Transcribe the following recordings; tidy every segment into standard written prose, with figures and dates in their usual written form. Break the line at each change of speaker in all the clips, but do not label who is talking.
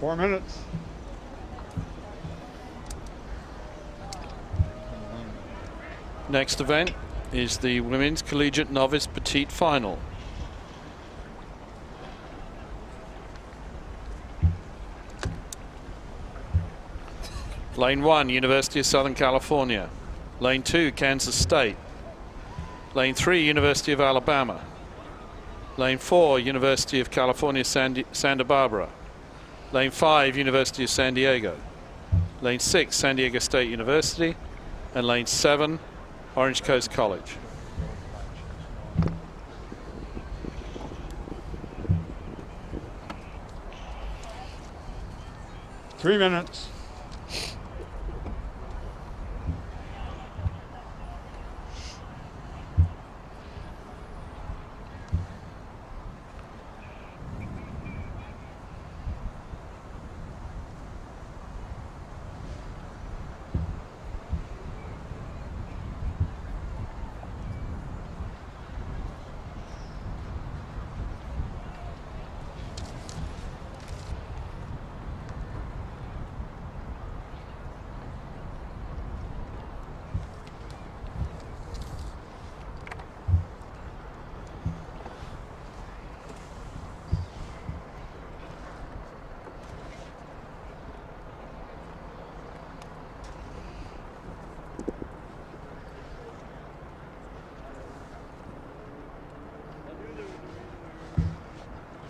4 minutes.
Next event is the Women's Collegiate Novice Petite Final. Lane 1, University of Southern California. Lane 2, Kansas State. Lane 3, University of Alabama. Lane 4, University of California, Santa Barbara. Lane 5, University of San Diego. Lane 6, San Diego State University. And lane 7, Orange Coast College.
Three minutes.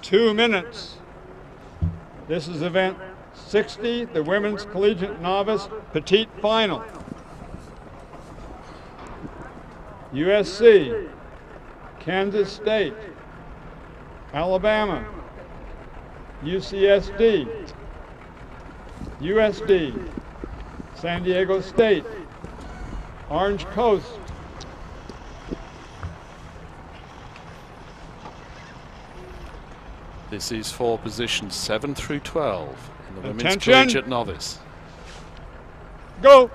Two minutes. This is event 60, the Women's Collegiate Novice Petite Final. USC, Kansas State, Alabama, UCSD, USD, San Diego State, Orange Coast,
This is for positions 7 through 12 in the Women's
Attention.
Collegiate Novice.
Go!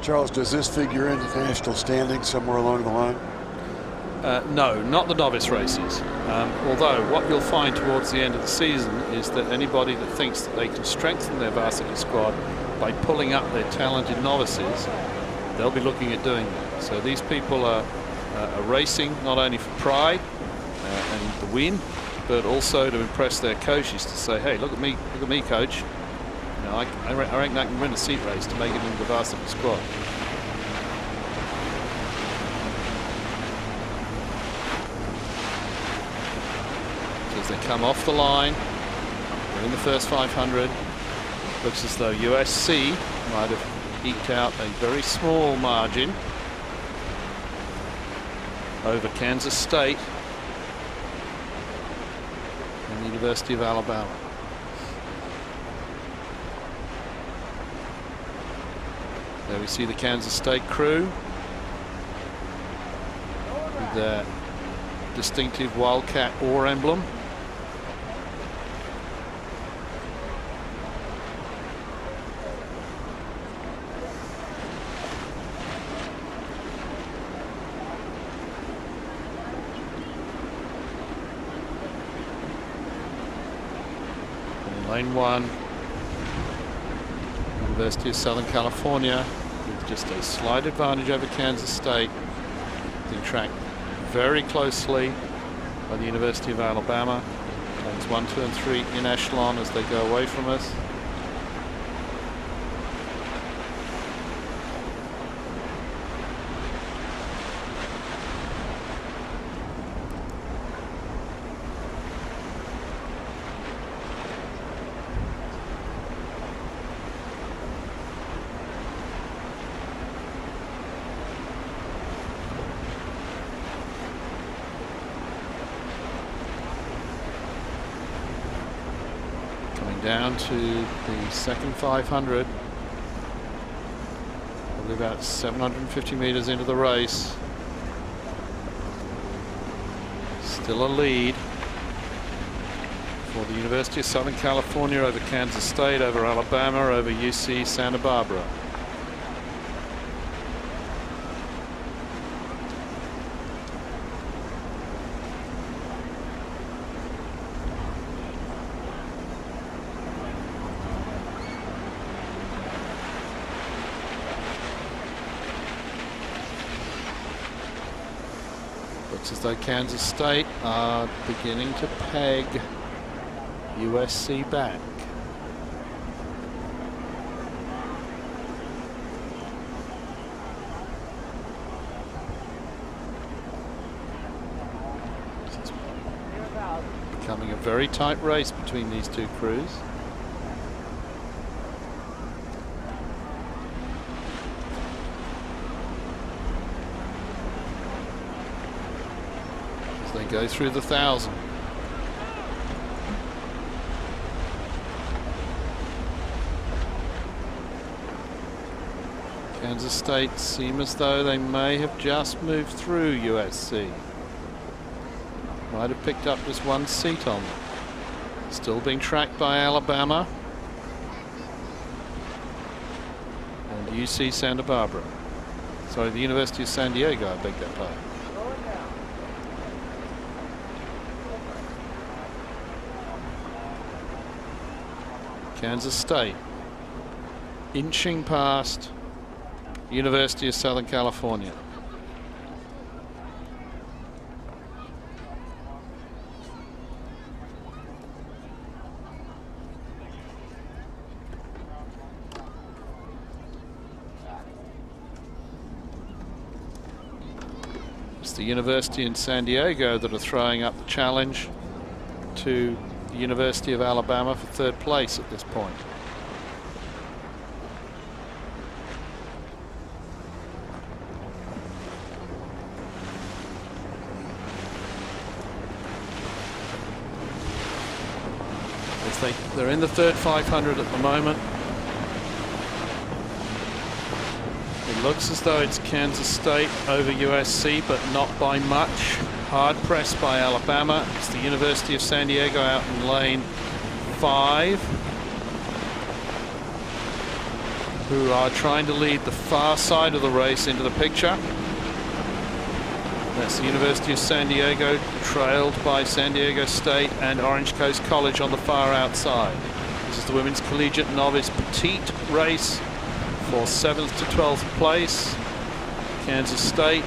Charles, does this figure into the national standing somewhere along the line?
No, not the novice races. Although what you'll find towards the end of the season is that anybody that thinks that they can strengthen their varsity squad by pulling up their talented novices, they'll be looking at doing that. So these people are racing not only for pride and the win, but also to impress their coaches to say, hey, look at me, coach. You know, I reckon I can win a seat race to make it into the varsity squad. So as they come off the line, they're in the first 500. Looks as though USC might have eked out a very small margin over Kansas State and the University of Alabama. There we see the Kansas State crew with their distinctive Wildcat oar emblem. Lane 1, University of Southern California, with just a slight advantage over Kansas State, being tracked very closely by the University of Alabama. Lanes 1, 2, and 3 in echelon as they go away from us. Down to the second 500, probably about 750 meters into the race. Still a lead for the University of Southern California over Kansas State, over Alabama, over UC Santa Barbara. Looks as though Kansas State are beginning to peg USC back. It's becoming a very tight race between these two crews. They go through the 1,000. Kansas State seem as though they may have just moved through USC. Might have picked up just one seat on them. Still being tracked by Alabama and UC Santa Barbara. Sorry, the University of San Diego, I beg their pardon. Kansas State inching past University of Southern California. It's the University in San Diego that are throwing up the challenge to the University of Alabama for third place at this point. They're in the third 500 at the moment. It looks as though it's Kansas State over USC, but not by much. Hard pressed by Alabama. It's the University of San Diego out in lane 5, who are trying to lead the far side of the race into the picture. That's the University of San Diego, trailed by San Diego State and Orange Coast College on the far outside. This is the women's collegiate novice petite race for 7th to 12th place. Kansas State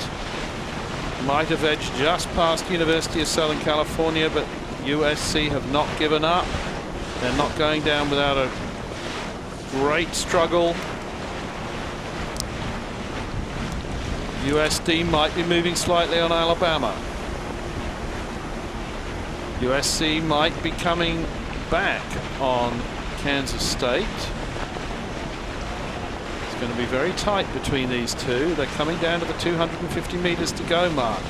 might have edged just past University of Southern California, but USC have not given up. They're not going down without a great struggle. USD might be moving slightly on Alabama. USC might be coming back on Kansas State. It's going to be very tight between these two. They're coming down to the 250 meters to go mark.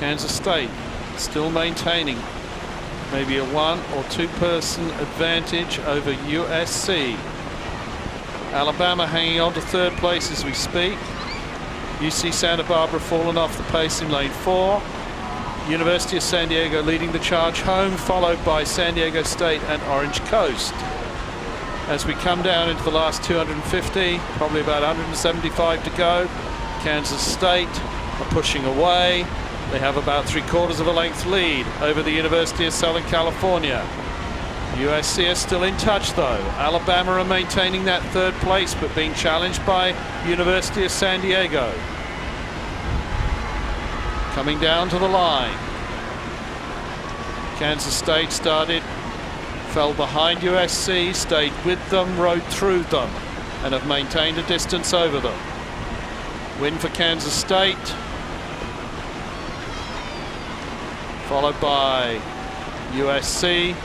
Kansas State still maintaining maybe a 1 or 2 person advantage over USC. Alabama hanging on to third place as we speak. UC Santa Barbara fallen off the pace in lane 4. University of San Diego leading the charge home, followed by San Diego State and Orange Coast. As we come down into the last 250, probably about 175 to go, Kansas State are pushing away. They have about 3/4 of a length lead over the University of Southern California. USC is still in touch though. Alabama are maintaining that third place, but being challenged by University of San Diego. Coming down to the line. Kansas State started, fell behind USC, stayed with them, rode through them, and have maintained a distance over them. Win for Kansas State, followed by USC.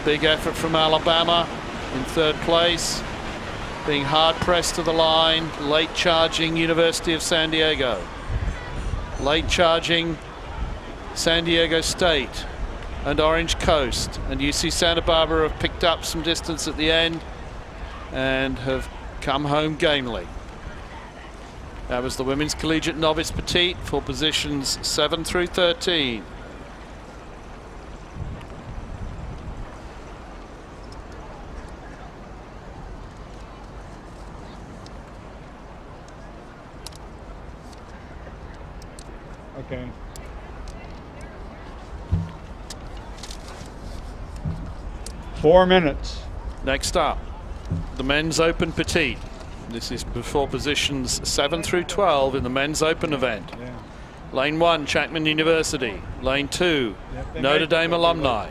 Big effort from Alabama in third place, being hard pressed to the line. Late charging University of San Diego. Late charging San Diego State and Orange Coast, and UC Santa Barbara have picked up some distance at the end and have come home gamely. That was the women's collegiate novice petite for positions 7 through 13.
Okay. Four minutes.
Next up, the men's open petite. This is before positions 7 through 12 in the men's open event.
Yeah.
Lane 1, Chapman University. Lane 2,
Yep, they
Notre
made
Dame
it.
alumni.